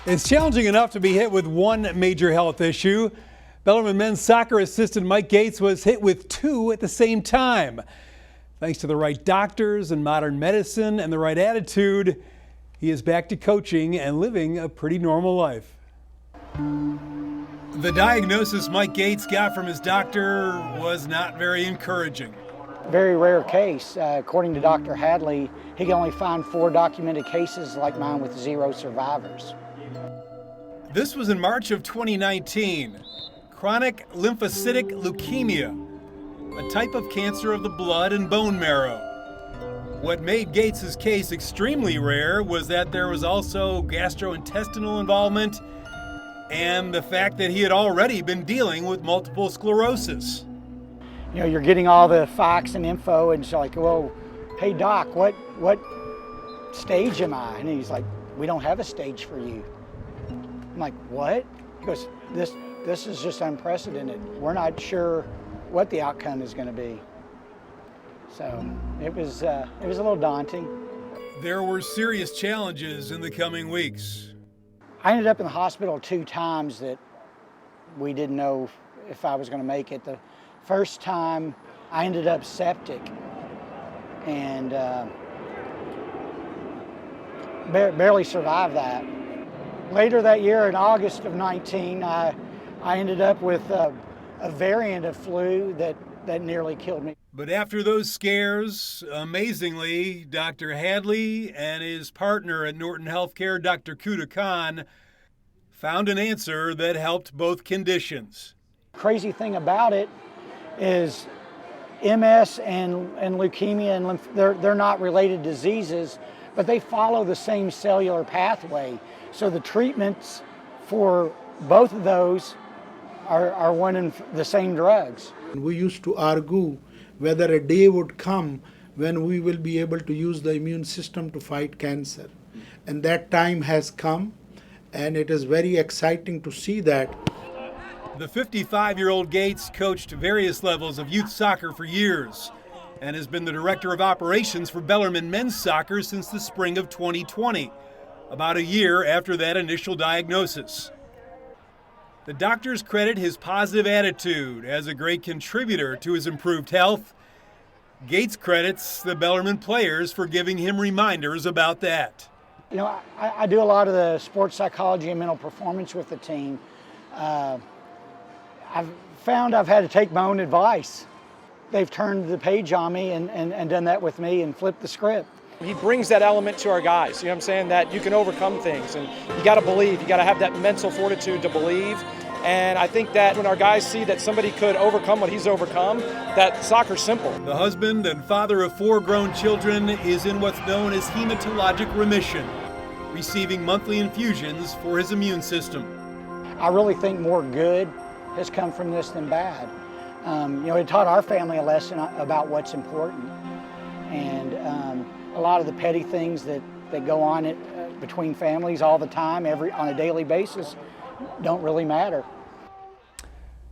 It's challenging enough to be hit with one major health issue. Bellarmine men's soccer assistant Mike Goetz was hit with two at the same time. Thanks to the right doctors and modern medicine and the right attitude, he is back to coaching and living a pretty normal life. The diagnosis Mike Goetz got from his doctor was not very encouraging. Very rare case. According to Dr. Hadley, he can only find 4 documented cases like mine with 0 survivors. This was in March of 2019. Chronic lymphocytic leukemia, a type of cancer of the blood and bone marrow. What made Goetz's case extremely rare was that there was also gastrointestinal involvement and the fact that he had already been dealing with multiple sclerosis. You know, you're getting all the facts and info, and it's like, well, hey doc, what stage am I? And he's like, we don't have a stage for you. I'm like, what? He goes, this is just unprecedented. We're not sure what the outcome is going to be. So it was a little daunting. There were serious challenges in the coming weeks. I ended up in the hospital 2 times that we didn't know if I was going to make it. The first time I ended up septic and barely survived that. Later that year, in August of 19, I ended up with a variant of flu that nearly killed me. But after those scares, amazingly, Dr. Hadley and his partner at Norton Healthcare, Dr. Kuda Khan, found an answer that helped both conditions. Crazy thing about it is MS and leukemia and they're not related diseases, but they follow the same cellular pathway. So the treatments for both of those are one and the same drugs. We used to argue whether a day would come when we will be able to use the immune system to fight cancer. And that time has come, and it is very exciting to see that. The 55-year-old Goetz coached various levels of youth soccer for years and has been the director of operations for Bellarmine men's soccer since the spring of 2020, about a year after that initial diagnosis. The doctors credit his positive attitude as a great contributor to his improved health. Goetz credits the Bellarmine players for giving him reminders about that. You know, I do a lot of the sports psychology and mental performance with the team. I've found I've had to take my own advice. They've turned the page on me and done that with me and flipped the script. He brings that element to our guys, you know what I'm saying, that you can overcome things, and you got to believe, you got to have that mental fortitude to believe. And I think that when our guys see that somebody could overcome what he's overcome, that soccer's simple. The husband and father of 4 grown children is in what's known as hematologic remission, receiving monthly infusions for his immune system. I really think more good has come from this than bad. You know, it taught our family a lesson about what's important. And a lot of the petty things that go on between families all the time, on a daily basis, don't really matter.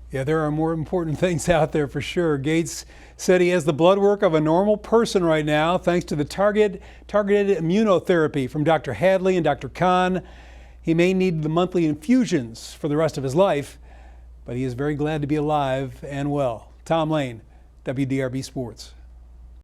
Yeah, there are more important things out there for sure. Goetz said he has the blood work of a normal person right now, thanks to the targeted immunotherapy from Dr. Hadley and Dr. Khan. He may need the monthly infusions for the rest of his life, but he is very glad to be alive and well. Tom Lane, WDRB Sports.